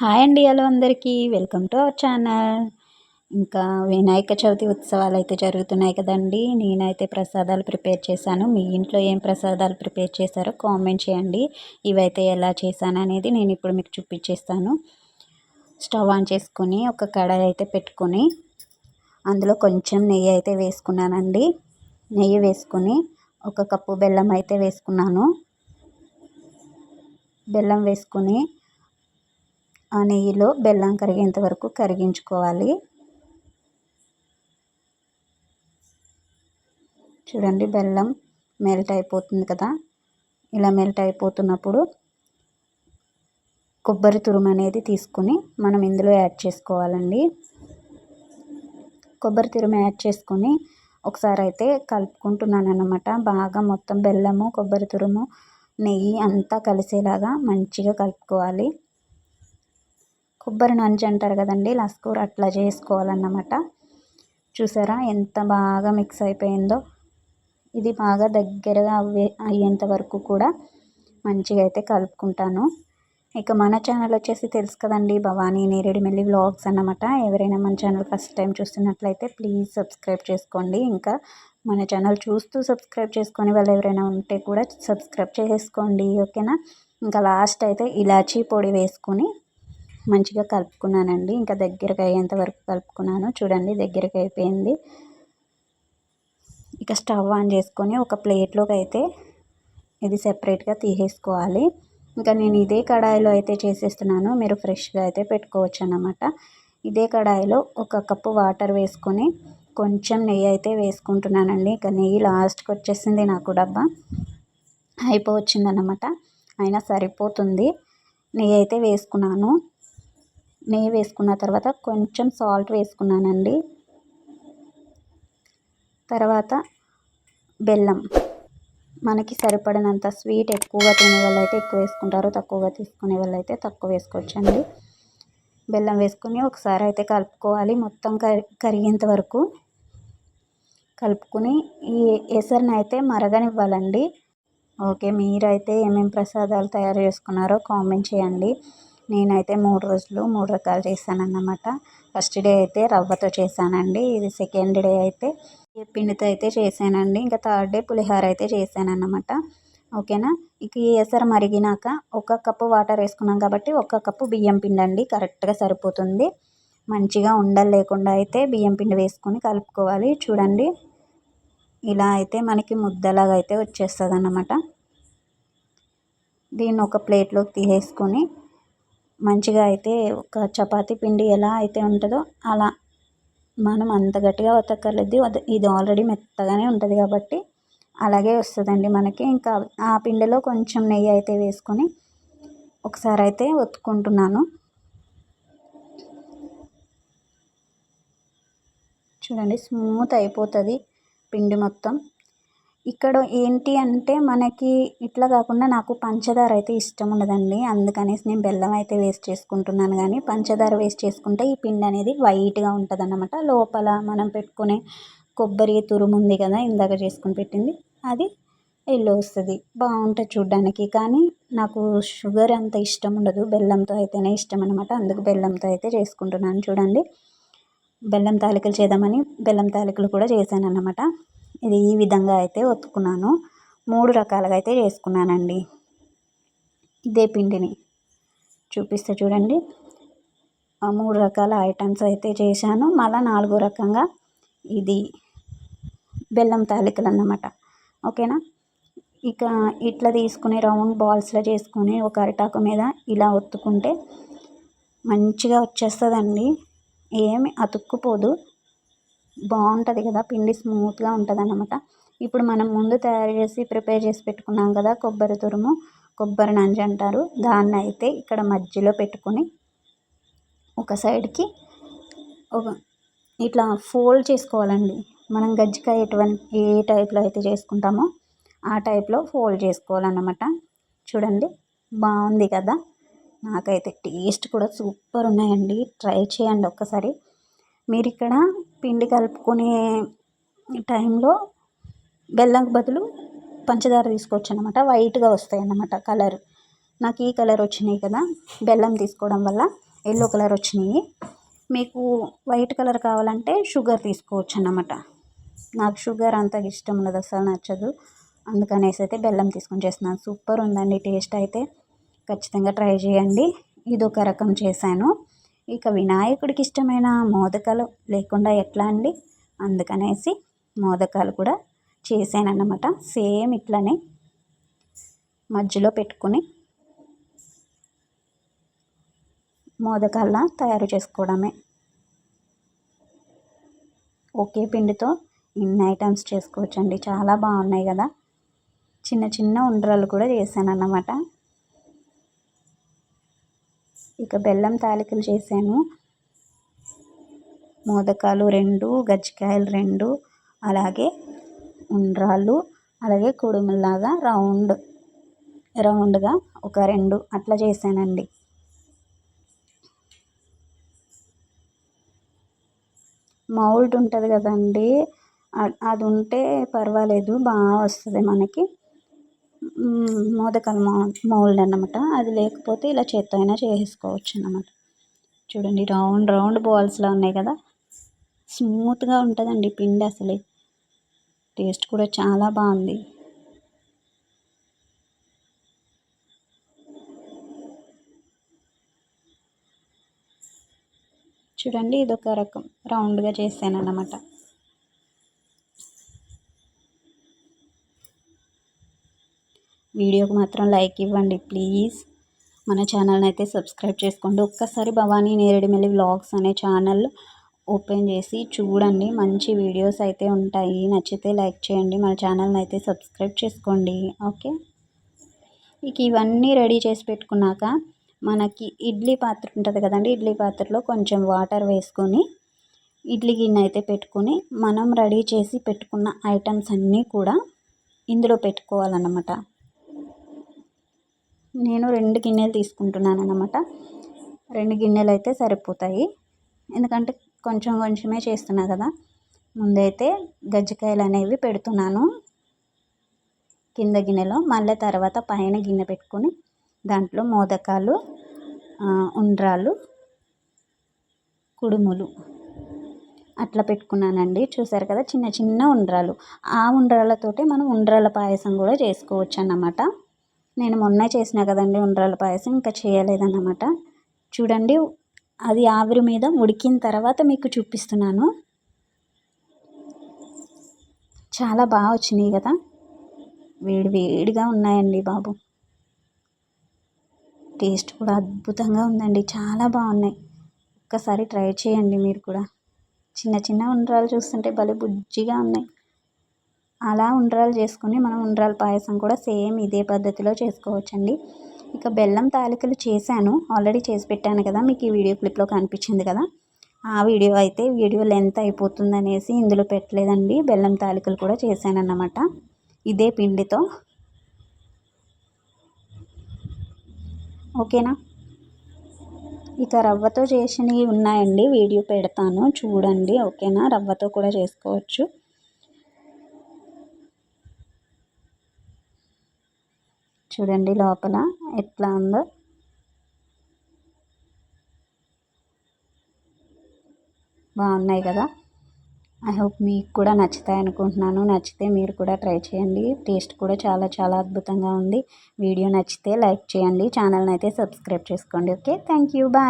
Hi అండి, hello అందరికీ welcome to our channel. ఇంకా వినాయక చవితి ఉత్సవాలు అయితే జరుగుతున్నాయి కదండి. నేనైతే ప్రసాదాలు ప్రిపేర్ చేశాను. మీ ఇంట్లో ఏం ప్రసాదాలు ప్రిపేర్ చేశారో కామెంట్ చేయండి. ఇవైతే ఎలా చేశాను అనేది నేను ఇప్పుడు మీకు చూపించేస్తాను. స్టవ్ ఆన్ చేసుకొని ఒక కడాయి అయితే పెట్టుకొని అందులో కొంచెం నెయ్యి అయితే వేసుకున్నానండి. నెయ్యి వేసుకొని ఒక కప్పు బెల్లం అయితే వేసుకున్నాను. బెల్లం వేసుకొని ఆ నెయ్యిలో బెల్లం కరిగేంత వరకు కరిగించుకోవాలి. చూడండి, బెల్లం మెల్ట్ అయిపోతుంది కదా. ఇలా మెల్ట్ అయిపోతున్నప్పుడు కొబ్బరి తురుము అనేది తీసుకుని మనం ఇందులో యాడ్ చేసుకోవాలండి. కొబ్బరి తురుము యాడ్ చేసుకొని ఒకసారి అయితే కలుపుకుంటున్నాను అన్నమాట. బాగా మొత్తం బెల్లము, కొబ్బరి తురుము, నెయ్యి అంతా కలిసేలాగా మంచిగా కలుపుకోవాలి. కొబ్బరి నంజు అంటారు కదండి, లస్కూర అట్లా చేసుకోవాలన్నమాట. చూసారా ఎంత బాగా మిక్స్ అయిపోయిందో. ఇది బాగా దగ్గరగా అయ్యేంత వరకు కూడా మంచిగా అయితే కలుపుకుంటాను. ఇక మన ఛానల్ వచ్చేసి తెలుసు కదండి, భవానీ నేరేడిమెల్లి వ్లాగ్స్ అన్నమాట. ఎవరైనా మన ఛానల్ ఫస్ట్ టైం చూస్తున్నట్లయితే ప్లీజ్ సబ్స్క్రైబ్ చేసుకోండి. ఇంకా మన ఛానల్ చూస్తూ సబ్స్క్రైబ్ చేసుకొని వాళ్ళు ఎవరైనా ఉంటే కూడా సబ్స్క్రైబ్ చేసుకోండి, ఓకేనా. ఇంకా లాస్ట్ అయితే ఇలాచీ పొడి వేసుకొని మంచిగా కలుపుకున్నానండి. ఇంకా దగ్గరకు అయ్యేంత వరకు కలుపుకున్నాను. చూడండి, దగ్గరకు అయిపోయింది. ఇక స్టవ్ ఆన్ చేసుకొని ఒక ప్లేట్లోకి అయితే ఇది సెపరేట్గా తీసేసుకోవాలి. ఇంకా నేను ఇదే కడాయిలో అయితే చేసేస్తున్నాను. మీరు ఫ్రెష్గా అయితే పెట్టుకోవచ్చు అన్నమాట. ఇదే కడాయిలో ఒక కప్పు వాటర్ వేసుకొని కొంచెం నెయ్యి అయితే వేసుకుంటున్నానండి. ఇక నెయ్యి లాస్ట్కి వచ్చేసింది, నాకు డబ్బా అయిపోవచ్చిందన్నమాట. అయినా సరిపోతుంది. నెయ్యి అయితే వేసుకున్నాను. నెయ్యి వేసుకున్న తర్వాత కొంచెం సాల్ట్ వేసుకున్నానండి. తర్వాత బెల్లం, మనకి సరిపడినంత స్వీట్ ఎక్కువగా తినే వాళ్ళు అయితే ఎక్కువ వేసుకుంటారు, తక్కువగా తీసుకునే వాళ్ళు అయితే తక్కువ వేసుకోవచ్చండి. బెల్లం వేసుకొని ఒకసారి అయితే కలుపుకోవాలి. మొత్తం కరిగేంత వరకు కలుపుకొని ఈ ఎసరుని అయితే మరగనివ్వాలండి. ఓకే, మీరైతే ఏమేమి ప్రసాదాలు తయారు చేసుకున్నారో కామెంట్ చేయండి. నేనైతే 3 రోజులు 3 రకాలు చేశానన్నమాట. ఫస్ట్ డే అయితే రవ్వతో చేశానండి. ఇది సెకండ్ డే అయితే పిండితో అయితే చేశానండి. ఇంకా థర్డ్ డే పులిహోర అయితే చేశానన్నమాట, ఓకేనా. ఇక ఈ ఎసరు మరిగినాక 1 కప్పు వాటర్ వేసుకున్నాం కాబట్టి 1 కప్పు బియ్యం పిండి అండి, కరెక్ట్గా సరిపోతుంది. మంచిగా ఉండలు లేకుండా అయితే బియ్యం పిండి వేసుకొని కలుపుకోవాలి. చూడండి, ఇలా అయితే మనకి ముద్దలాగా అయితే వచ్చేస్తుంది అన్నమాట. దీన్ని ఒక ప్లేట్లోకి తీసేసుకొని మంచిగా అయితే ఒక చపాతీ పిండి ఎలా అయితే ఉంటుందో అలా, మనం అంత గట్టిగా ఒత్తక్కర్లేదు. ఇది ఆల్రెడీ మెత్తగానే ఉంటుంది కాబట్టి అలాగే వస్తుందండి మనకి. ఇంకా ఆ పిండిలో కొంచెం నెయ్యి అయితే వేసుకొని ఒకసారి అయితే ఒత్తుకుంటున్నాను. చూడండి, స్మూత్ అయిపోతుంది పిండి మొత్తం. ఇక్కడ ఏంటి అంటే మనకి ఇట్లా కాకుండా నాకు పంచదార అయితే ఇష్టం ఉండదండి. అందుకనేసి నేను బెల్లం అయితే వేస్ట్ చేసుకుంటున్నాను. కానీ పంచదార వేస్ట్ చేసుకుంటే ఈ పిండి అనేది వైట్గా ఉంటుంది అన్నమాట. లోపల మనం పెట్టుకునే కొబ్బరి తురుము ఉంది కదా, ఇందాక చేసుకుని పెట్టింది, అది ఎల్లో వస్తుంది, బాగుంటుంది చూడ్డానికి. కానీ నాకు షుగర్ అంత ఇష్టం ఉండదు, బెల్లంతో అయితేనే ఇష్టం అనమాట. అందుకు బెల్లంతో అయితే చేసుకుంటున్నాను. చూడండి, బెల్లం తాలికలు చేద్దామని బెల్లం తాలికలు కూడా చేశాను అన్నమాట. ఇది ఈ విధంగా అయితే ఒత్తుకున్నాను. 3 రకాలుగా అయితే చేసుకున్నానండి. ఇదే పిండిని చూపిస్తే చూడండి, ఆ 3 రకాల ఐటమ్స్ అయితే చేశాను. మళ్ళీ 4వ రకంగా ఇది బెల్లం తాలికలు అన్నమాట, ఓకేనా. ఇక ఇట్లా తీసుకుని రౌండ్ బాల్స్లో చేసుకొని ఒక అరిటాకు మీద ఇలా ఒత్తుకుంటే మంచిగా వచ్చేస్తుందండి. ఏమి అతుక్కుపోదు, బాగుంటుంది కదా. పిండి స్మూత్గా ఉంటుంది అన్నమాట. ఇప్పుడు మనం ముందు తయారు చేసి ప్రిపేర్ చేసి పెట్టుకున్నాం కదా కొబ్బరి తురుము, కొబ్బరి నంజు అంటారు, దాన్ని అయితే ఇక్కడ మధ్యలో పెట్టుకొని ఒక సైడ్కి ఒక ఇట్లా ఫోల్డ్ చేసుకోవాలండి. మనం గజ్జికాయ ఏ టైప్లో అయితే చేసుకుంటామో ఆ టైప్లో ఫోల్డ్ చేసుకోవాలన్నమాట. చూడండి, బాగుంది కదా. నాకైతే టేస్ట్ కూడా సూపర్ ఉన్నాయండి. ట్రై చేయండి ఒక్కసారి. మీరు ఇక్కడ పిండి కలుపుకునే టైంలో బెల్లంకి బదులు పంచదార తీసుకోవచ్చు అన్నమాట. వైట్గా వస్తాయి అన్నమాట కలర్. నాకు ఈ కలర్ వచ్చినాయి కదా బెల్లం తీసుకోవడం వల్ల. ఎల్లో కలర్ వచ్చినాయి. మీకు వైట్ కలర్ కావాలంటే షుగర్ తీసుకోవచ్చు అన్నమాట. నాకు షుగర్ అంత ఇష్టం ఉండదు, అసలు నచ్చదు. అందుకనేసి అయితే బెల్లం తీసుకొని చేస్తున్నాను. సూపర్ ఉందండి టేస్ట్ అయితే. ఖచ్చితంగా ట్రై చేయండి. ఇదొక రకం చేశాను. ఇక వినాయకుడికి ఇష్టమైన మోదకాలు లేకుండా ఎట్లా అండి, అందుకనేసి మోదకాలు కూడా చేశానన్నమాట. సేమ్ ఇట్లనే మధ్యలో పెట్టుకుని మోదకాల్లా తయారు చేసుకోవడమే. ఒకే పిండితో ఇన్ని ఐటమ్స్ చేసుకోవచ్చండి. చాలా బాగున్నాయి కదా. చిన్న చిన్న ఉండ్రాలు కూడా చేశాను అన్నమాట. ఇక బెల్లం తాలికలు చేశాను. మోదకాలు 2, గజ్జికాయలు 2, అలాగే ఉండ్రాళ్ళు, అలాగే కుడుముల్లాగా రౌండ్గా ఒక 2 అట్లా చేశానండి. మౌల్డ్ ఉంటుంది కదండి, అది ఉంటే పర్వాలేదు, బాగా వస్తుంది మనకి మోదకాల మౌల్డ్ అన్నమాట. అది లేకపోతే ఇలా చేత్తో అయినా చేసుకోవచ్చు అన్నమాట. చూడండి రౌండ్ రౌండ్ బాల్స్లా ఉన్నాయి కదా. స్మూత్గా ఉంటుందండి పిండి, అసలే టేస్ట్ కూడా చాలా బాగుంది. చూడండి ఇదొక రకం రౌండ్గా చేశాను అన్నమాట. వీడియోకి మాత్రం లైక్ ఇవ్వండి ప్లీజ్. మన ఛానల్ని అయితే సబ్స్క్రైబ్ చేసుకోండి. ఒక్కసారి భవానీ నేరేడిమిల్లి వ్లాగ్స్ అనే ఛానల్ ఓపెన్ చేసి చూడండి. మంచి వీడియోస్ అయితే ఉంటాయి. నచ్చితే లైక్ చేయండి. మన ఛానల్ని అయితే సబ్స్క్రైబ్ చేసుకోండి. ఓకే, ఇక ఇవన్నీ రెడీ చేసి పెట్టుకున్నాక మనకి ఇడ్లీ పాత్ర ఉంటుంది కదండి, ఇడ్లీ పాత్రలో కొంచెం వాటర్ వేసుకొని ఇడ్లీ గిన్నె అయితే పెట్టుకొని మనం రెడీ చేసి పెట్టుకున్న ఐటమ్స్ అన్నీ కూడా ఇందులో పెట్టుకోవాలన్నమాట. నేను 2 గిన్నెలు తీసుకుంటున్నాను అన్నమాట. 2 గిన్నెలు అయితే సరిపోతాయి, ఎందుకంటే కొంచెం కొంచెమే చేస్తున్నా కదా. ముందైతే గజ్జికాయలు అనేవి పెడుతున్నాను కింద గిన్నెలో, మళ్ళీ తర్వాత పైన గిన్నె పెట్టుకొని దాంట్లో మోదకాలు, ఉండ్రాళ్ళు, కుడుములు అట్లా పెట్టుకున్నానండి. చూసారు కదా, చిన్న చిన్న ఉండ్రాలు. ఆ ఉండ్రాళ్ళతోటి మనం ఉండ్రాళ్ళ పాయసం కూడా చేసుకోవచ్చు అన్నమాట. నేను మొన్న చేసిన కదండి ఉండ్రాళ్ళ పాయసం, ఇంకా చేయలేదన్నమాట. చూడండి, అది ఆవిరి మీద ఉడికిన తర్వాత మీకు చూపిస్తున్నాను. చాలా బాగా వచ్చినాయి కదా, వేడి వేడిగా ఉన్నాయండి బాబు. టేస్ట్ కూడా అద్భుతంగా ఉందండి, చాలా బాగున్నాయి. ఒక్కసారి ట్రై చేయండి మీరు కూడా. చిన్న చిన్న ఉండ్రాలు చూస్తుంటే భలే బుజ్జిగా ఉన్నాయి. అలా ఉండ్రాలు చేసుకొని మనం ఉండ్రాల పాయసం కూడా సేమ్ ఇదే పద్ధతిలో చేసుకోవచ్చండి. ఇక బెల్లం తాలికలు చేశాను, ఆల్రెడీ చేసి పెట్టాను కదా, మీకు ఈ వీడియో క్లిప్లో కనిపించింది కదా. ఆ వీడియో లెంత్ అయిపోతుంది అనేసి ఇందులో పెట్టలేదండి. బెల్లం తాలికలు కూడా చేశాను అన్నమాట ఇదే పిండితో. ఓకేనా. ఇక రవ్వతో చేసినవి ఉన్నాయండి, వీడియో పెడతాను చూడండి. ఓకేనా, రవ్వతో కూడా చేసుకోవచ్చు. చూడండి లోపల ఎట్లా ఉందో. బాగున్నాయి కదా. ఐ హోప్ మీకు కూడా నచ్చుతాయి అనుకుంటున్నాను. నచ్చితే మీరు కూడా ట్రై చేయండి. టేస్ట్ కూడా చాలా చాలా అద్భుతంగా ఉంది. వీడియో నచ్చితే లైక్ చేయండి, ఛానల్ని అయితే సబ్స్క్రైబ్ చేసుకోండి. Okay, thank you, bye.